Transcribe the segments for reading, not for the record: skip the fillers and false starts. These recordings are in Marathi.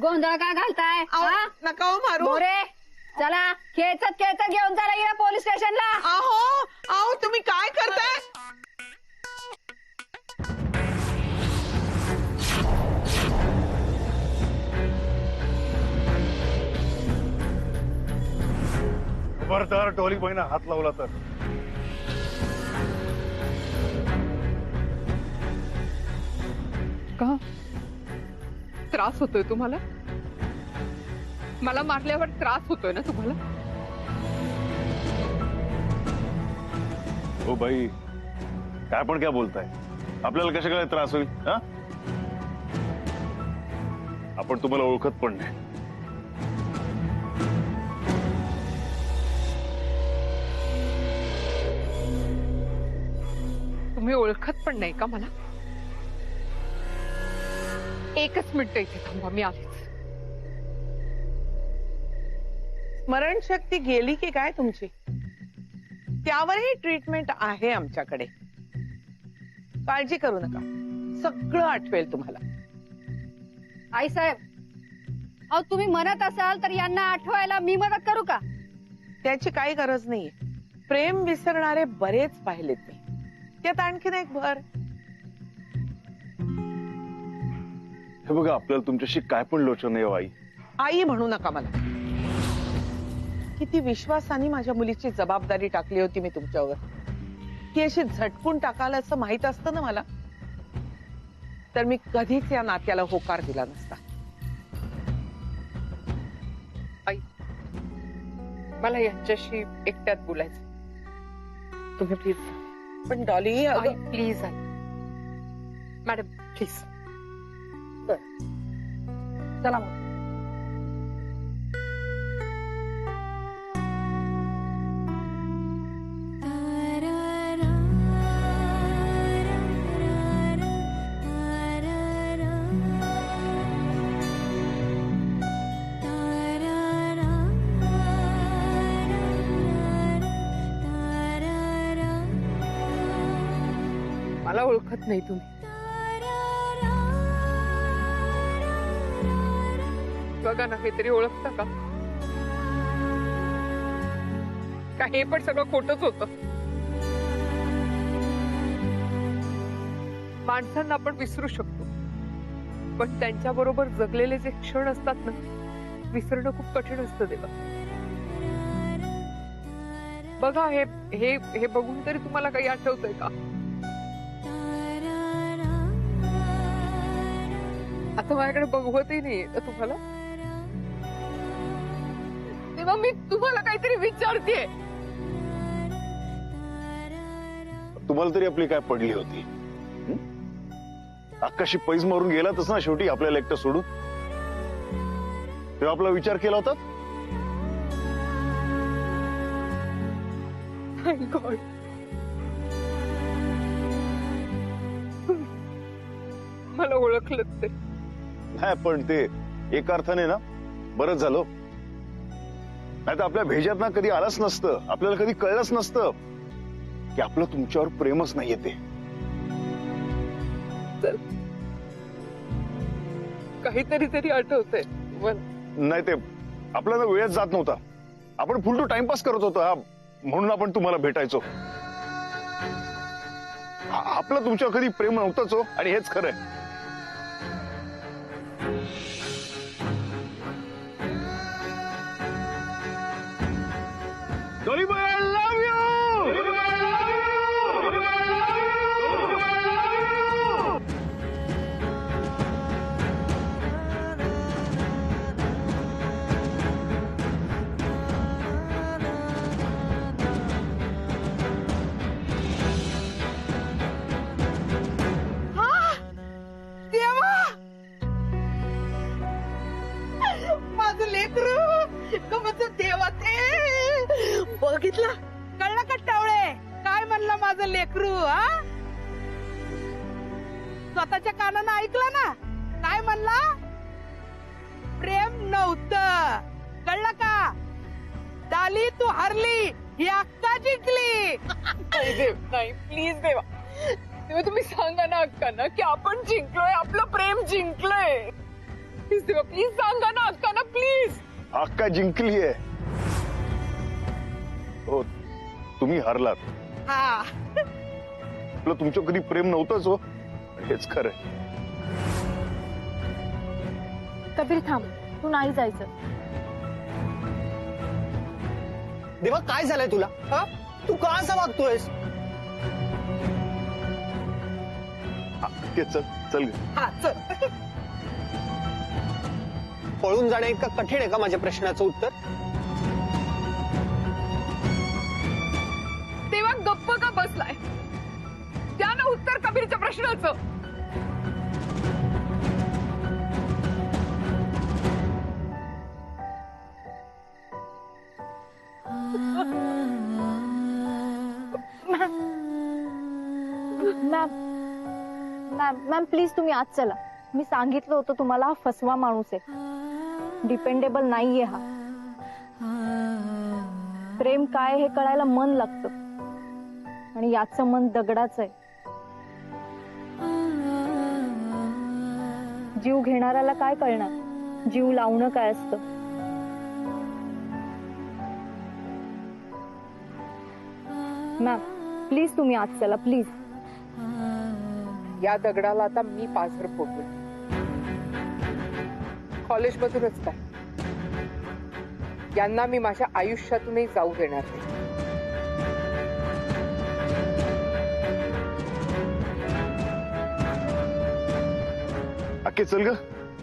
गोंधळ का घालताय? हा? नका हो मारू. मोरे चला, खेचत खेचत घेऊन चला गेला पोलीस स्टेशनला. आहो आहो तुम्ही काय करताय? खबरदार डॉली बहिणा हात लावला तर. का त्रास होतोय तुम्हाला? मला मारल्यावर त्रास होतोय ना तुम्हाला? हो बाई, काय पण काय बोलताय? आपल्याला कशा काय त्रास होईल? हा, आपण तुम्हाला ओळखत पण नाही. तुम्ही ओळखत पण नाही का मला? एकच मिनिट इथे थांबा, मी आलीच. स्मरणशक्ती गेली की काय तुमची? त्यावरही ट्रीटमेंट आहे आमच्याकडे, काळजी करू नका, सगळं आठवेल तुम्हाला. आई साहेब, अहो तुम्ही म्हणत असाल तर यांना आठवायला मी मदत करू का? त्याची काही गरज नाहीये. प्रेम विसरणारे बरेच पाहिलेत मी. त्यात आणखीन एक भर. हे बघा, आपल्याला तुमच्याशी काय पण लोचन आहे हो आई. आई म्हणू नका मला. किती विश्वासाने माझ्या मुलीची जबाबदारी टाकली होती मी तुमच्यावर. ती अशी झटकून टाकाल असं माहित असतं ना मला, तर मी कधीच या नात्याला होकार दिला नसता. आई, मला यांच्याशी एकट्यात बोलायचं. तुम्ही प्लीज. पण Dolly, I please. I madam please. चला मग. मला ओळखत नाही तुम्ही. बघा ना, हे तरी ओळखता का? का हे पण सगळं खोटच होतं? माणसांना आपण विसरू शकतो, पण त्यांच्या बरोबर जगलेले जे क्षण असतात ना, विसरणं खूप कठीण असतं देवा. बघा, हे हे हे बघून तरी तुम्हाला काही आठवतंय का? आता माझ्याकडे बघवतही नाहीये का तुम्हाला? तेव्हा मी तुम्हाला काहीतरी विचारतेय. तुम्हाला तरी आपली काय पडली होती? अक्काशी पैज मारून गेलातच ना शेवटी आपल्याला एकटं सोडून. तेव्हा आपला विचार केला होता? Thank God. मला ओळखलं ते. नाही, पण ते एका अर्थाने ना बरंच झालं. नाही तर आपल्या भेजात ना कधी आलंच नसतं, आपल्याला कधी कळलंच नसतं की आपलं तुमच्यावर प्रेमच नाहीये ते. चल, काहीतरी तरी आठवतंय नाही, ते आपल्याला वेळच जात नव्हता. आपण फुल टू टाइमपास करत होतो, हा म्हणून आपण तुम्हाला भेटायचो. आपलं तुमच्यावर कधी प्रेम नव्हतंच हो, आणि हेच खरंय. Dollyboy, I love you! Dollyboy, I love you! Dollyboy, I love you! Dollyboy, I love you! देवा, माझं लेकरू, माझं देवा, ते बघितलं, कळलं का टावळे? काय म्हणलं माझं लेकरू? हा, स्वतःच्या कानानं ऐकलं ना? काय म्हणला? प्रेम नव्हतं, कळलं का? डाली तू हरली, ही अक्का जिंकली. नाही देव, नाही, प्लीज देवा. तेव्हा तुम्ही सांगा ना अक्कांना की आपण जिंकलोय, आपलं प्रेम जिंकलंय. प्लीज देवा, प्लीज सांगा ना अक्कांना, प्लीज. अक्का जिंकलीये. हो, तुम्ही हरलात. हा आपलं तुमच्या कधी प्रेम नव्हतंच हो, हेच खरंय. कबीर थांब, तू नाही जायचं. देवा काय झालंय तुला? हा? तू का असं वागतोयस? अक्के चल चल ग. हा चल. पळून जाणं इतकं कठीण आहे का माझ्या प्रश्नाचं उत्तर? तेव्हा गप्प का बसलाय? द्या ना उत्तर कबीरच्या प्रश्नाचं. मॅम मॅम मॅम प्लीज तुम्ही आज चला. मी सांगितलं होतं तुम्हाला, हा फसवा माणूस आहे, डिपेंडेबल नाहीये हा. प्रेम काय हे कळायला मन लागतं आणि याचं मन दगडाचं आहे. जीव घेणाऱ्याला काय कळणार जीव लावणं काय असतं. मॅम प्लीज तुम्ही आज चला प्लीज. या दगडाला आता मी पाझर फोडतो. कॉलेजमधूनच काय, यांना मी माझ्या आयुष्यातूनही जाऊ देणार नाही. अक्के चल ग,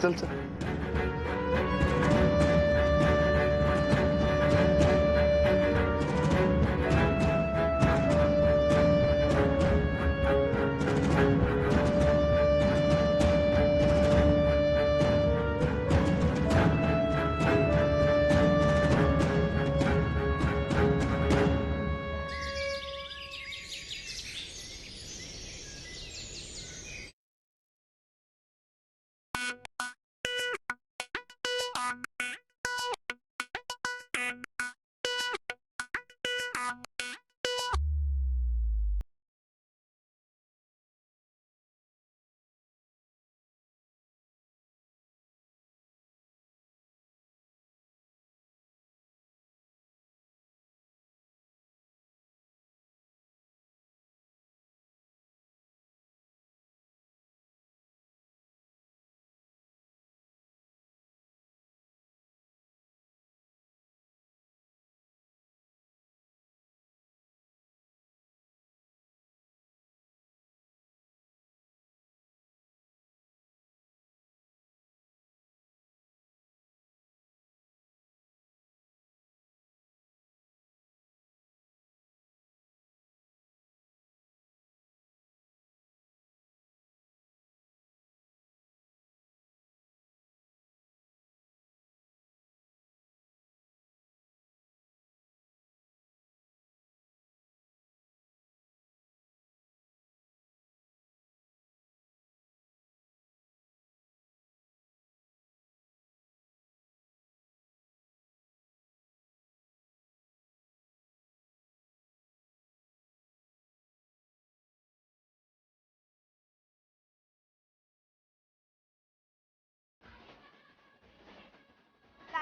चल चल.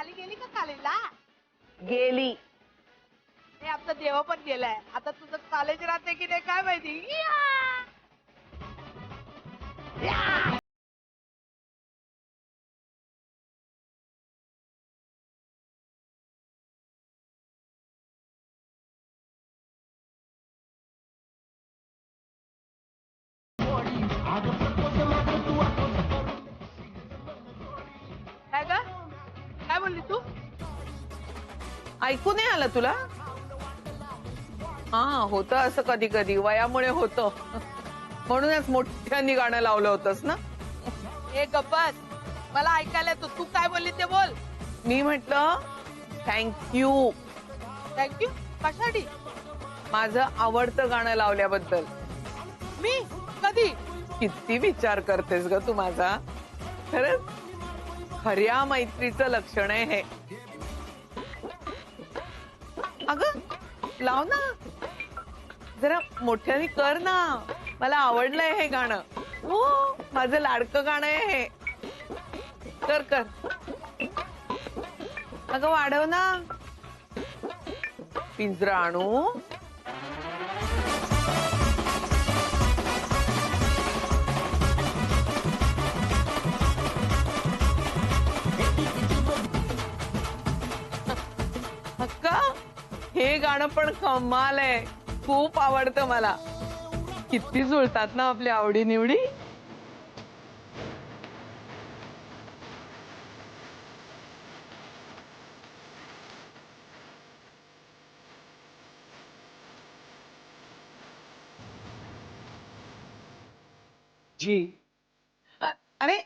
आली गेली का कॉलेजला? गेली. हे आपला देवा पण गेलाय. आता तुझं कॉलेज राहते की नाही काय माहिती. काय ग? काय बोलली तू? ऐकू नाही आलं तुला? हा होतं असं कधी कधी, वयामुळे होतं. म्हणूनच मोठ्यांनी गाणं लावलं होतंस ना. हे गप्पस, मला ऐकायला येतो. तू काय बोलली ते बोल. मी म्हटलं थँक्यू, थँक्यू कशासाठी? माझं आवडतं गाणं लावल्याबद्दल. मी कधी? किती विचार करतेस ग तू माझा. खरंच खऱ्या मैत्रीचं लक्षण आहे हे. अगं लाव ना जरा, मोठ्याने कर ना. मला आवडलंय हे गाणं. हो माझं लाडकं गाणं आहे हे. कर कर. अगं वाढव ना. पिंजरा आणू. अक्का, हे गाणं पण कमाल आहे. खूप आवडतं मला. किती जुळतात ना आपल्या आवडी निवडी. जी अरे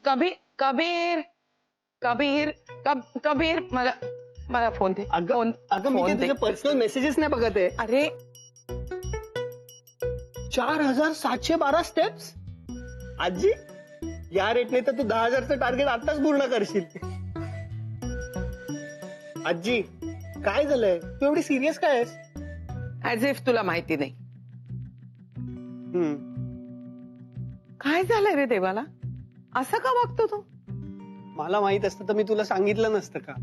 कबीर कबीर कबीर कबीर मला मला फोन दे. फोन अगं मी फोन दे. तुझे पर्सनल मेसेजेस नाही बघत आहे. अरे 4712 स्टेप्स. आजी, या रेटने तर तू 10,000चं टार्गेट आताच पूर्ण करशील. आजी, काय झालंय? तू एवढी सिरियस काय आहेस? ऍज इफ तुला माहिती नाही. हम्म. काय झालंय रे देवाला? असं का वागतो तू? मला माहित असतं तर मी तुला सांगितलं नसतं का?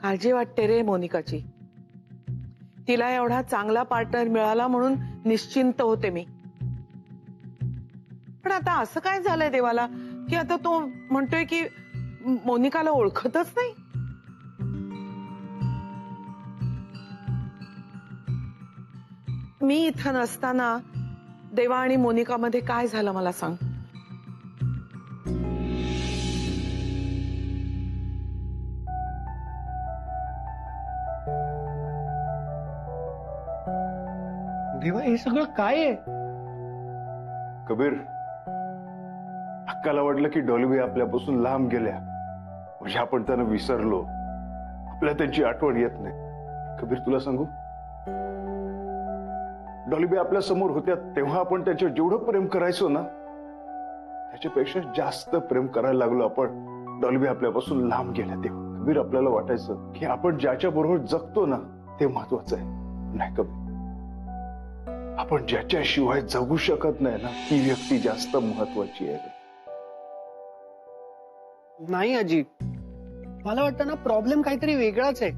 काळजी वाटते रे मोनिकाची. तिला एवढा चांगला पार्टनर मिळाला म्हणून निश्चिंत होते मी. पण आता असं काय झालंय देवाला की आता तो म्हणतोय की मोनिकाला ओळखतच नाही. मी इथं नसताना देवा आणि मोनिकामध्ये काय झालं मला सांग. देवा, हे सगळं काय आहे? कबीर, अक्काला वाटलं की डॉल्बी आपल्यापासून लांब गेल्या म्हणजे आपण त्यांना विसरलो, आपल्या त्यांची आठवण येत नाही. कबीर, तुला सांगू, डॉल्बी आपल्या समोर होत्या तेव्हा आपण त्यांच्यावर जेवढं प्रेम करायचो ना त्याच्यापेक्षा जास्त प्रेम करायला लागलो आपण डॉल्बी आपल्यापासून लांब गेल्या तेव्हा. कबीर, आपल्याला वाटायचं की आपण ज्याच्या बरोबर जगतो ना ते महत्वाचं आहे. नाही कबीर, आपण ज्याच्याशिवाय जगू शकत नाही ना ती व्यक्ती जास्त महत्वाची आहे. नाही आजी, मला वाटतं ना प्रॉब्लेम काहीतरी वेगळाच आहे.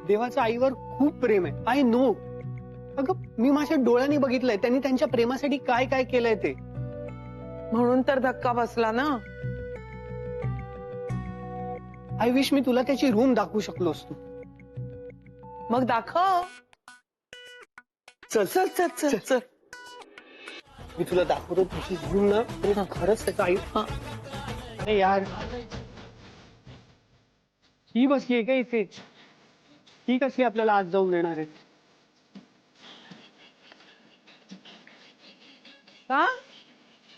देवाचं आईवर खूप प्रेम आहे. I know. अगं, मी माझ्या डोळ्यांनी बघितलंय त्यांनी त्यांच्या प्रेमासाठी काय काय केलंय ते. म्हणून तर धक्का बसला ना. आय विश मी तुला त्याची रूम दाखवू शकलो असतो. मग दाखव. चल चल चल चल चल. मी तुला दाखवतो तुझी रूम ना. तरी खरंच त्याचं आई. अरे यार, ही बसली आहे का इथे? ही कशी आपल्याला आज जाऊन देणार आहे? का?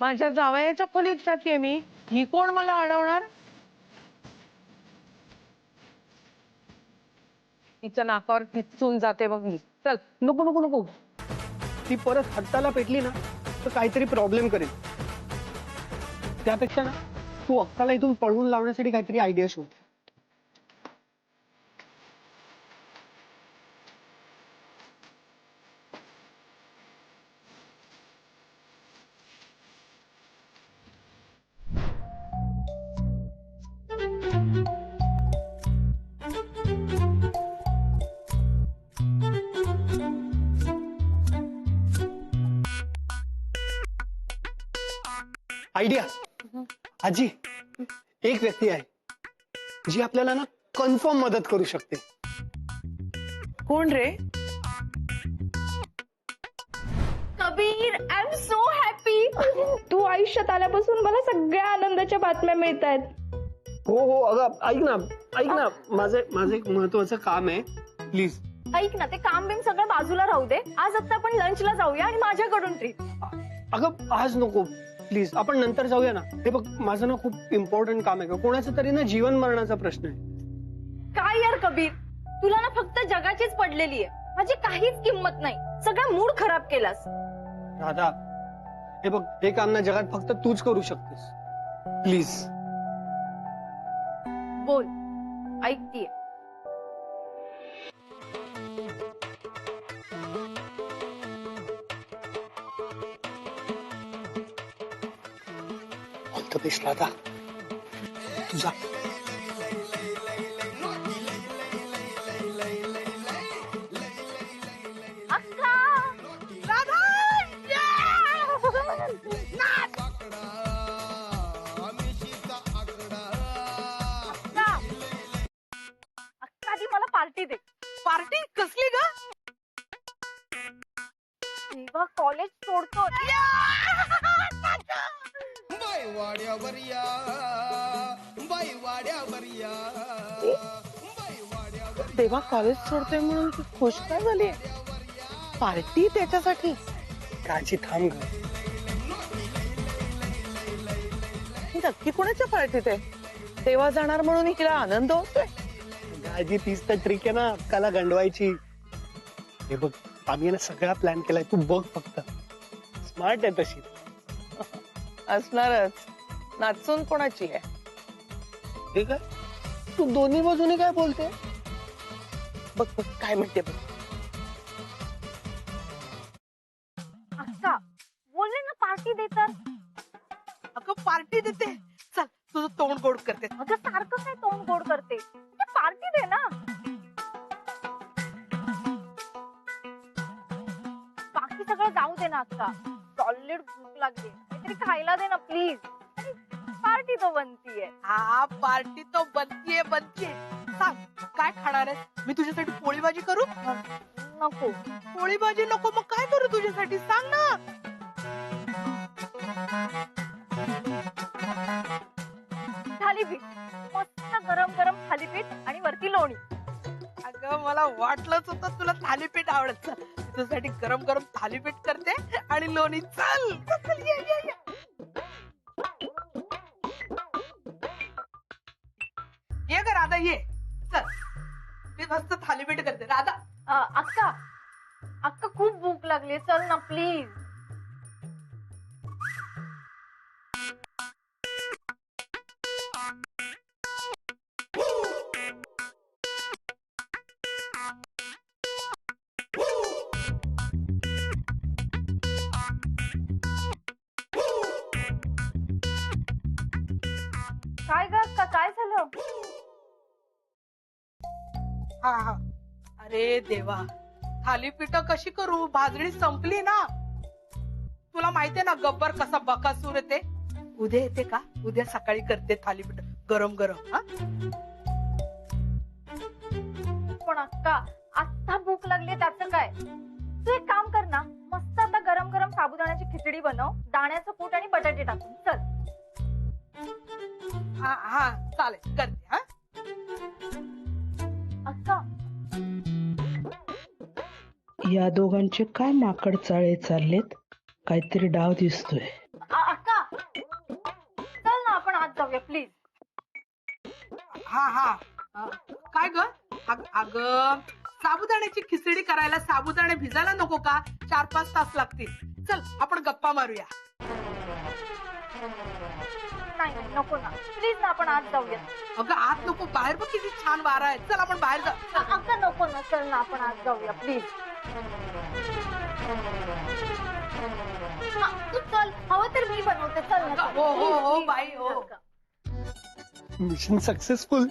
माझ्या जावयाच्या खोलीत जाते मी. ही कोण मला अडवणार? तिच्या नाकावर ठिचून जाते बघ मी. चल. नको नको नको. ती परत हट्टाला पेटली ना तर काहीतरी प्रॉब्लेम करेल. त्यापेक्षा ना तू अक्काला इथून पळवून लावण्यासाठी काहीतरी आयडिया शोध. आयडिया. आजी, एक व्यक्ती आहे जी आपल्याला ना कन्फर्म मदत करू शकते. कोण रे? Kabir, I am so happy. तू आयुष्यात आल्यापासून मला सगळ्या आनंदाच्या बातम्या मिळत आहेत. हो हो, अगं ऐक ना, माझं एक महत्वाचं काम आहे. प्लीज ऐक ना, ते काम बिम सगळं बाजूला राहू दे. आज आता आपण लंचला जाऊया आणि माझ्याकडून ट्रीट. अगं आज नको प्लीज, आपण नंतर जाऊया ना. हे बघ, माझं ना खूप इम्पॉर्टंट काम आहे. कोणाचं तरी ना जीवन मरणाचा प्रश्न आहे. काय यार कबीर, तुला ना फक्त जगाचीच पडलेली आहे. माझी काहीच किंमत नाही. सगळा मूड खराब केलास. राधा, हे बघ, हे काम ना जगात फक्त तूच करू शकतेस. प्लीज बोल, ऐकतीये. मस्त दिसला आता तुझा. अक्का राधा अक्का आधी मला पार्टी दे. पार्टी कसली ग? तेव्हा कॉलेज सोडतो. तेव्हा कॉलेज सोडतोय म्हणून तू खुश काय झाली? पार्टी त्याच्यासाठी? काळजी थांब ग. ही नक्की कोणाच्या पार्टीत आहे? तेव्हा जाणार म्हणून हिला आनंद होतोय. काळजी तीच तर ट्रिक आहे ना अक्काला गंडवायची. हे बघ आम्ही ना सगळा प्लॅन केलाय, तू बघ फक्त. स्मार्ट आहे तशी. असणारच. नाचून कोणाची आहे? हे काय तू दोन्ही बाजूने काय बोलते? बघ बघ काय म्हणते बघ. अक्का बोलले ना पार्टी देतात. अगं पार्टी देते. चल तुझं तोंड गोड करते. अगं सारखं काय तोंड गोड करते. पार्टी दे ना. बाकी सगळं जाऊ दे ना अक्का. सॉलिड भूक लागली. काहीतरी खायला दे ना प्लीज. पार्टी तो बनतीये. हा पार्टी तो बनतीये बनतीये. सांग काय खाणार आहे? मी तुझ्यासाठी पोळी भाजी करू? नको. पोळी भाजी नको मग काय करू तुझ्यासाठी? सांग ना. थालीपीठ. मस्त गरम गरम थालीपीठ आणि वरती लोणी. अगं मला वाटलंच होतं तुला थालीपीठ आवडत. चल, तुझ्यासाठी गरम गरम थालीपीठ करते आणि लोणी. चल चल, ये ये ये. ये ग राधा ये. चल मी मस्त थालीपीठ करते. राधा अक्का अक्का खूप भूक लागली. चल ना प्लीज. काय ग अक्का काय झालं? हा हा. अरे देवा थालीपीठ कशी करू? भाजणी संपली ना. तुला माहितीये ना गब्बर कसा बकासूर येते. उद्या येते का? उद्या सकाळी करते थालीपीठ गरम गरम. हा पण अक्का आता भूक लागली त्याचं काय? तू एक काम कर ना. मस्त आता गरम गरम साबुदाण्याची खिचडी बनव. दाण्याचं कूट आणि बटाटे टाकून. चल. हा हा चालेल करते. हा अक्का या दोघांचे काय माकड चाळे चाललेत? काहीतरी डाव दिसतोय. अक्का चल ना आपण आज जाऊया प्लीज. हा हा. काय ग? अगं साबुदाण्याची खिचडी करायला साबुदाणे भिजायला नको का? 4-5 तास लागतील. चल आपण गप्पा मारूया. नाही नाही नको ना प्लीज ना आपण आज जाऊया. अगं आत नको बाहेर बघ किती छान वारा आहे. चल आपण बाहेर जाऊ. अक्का नको ना. चल ना आपण आज जाऊया प्लीज. तू चल. हवं तर मी बनवते. चल ना. हो हो हो बाई हो. Mission successful.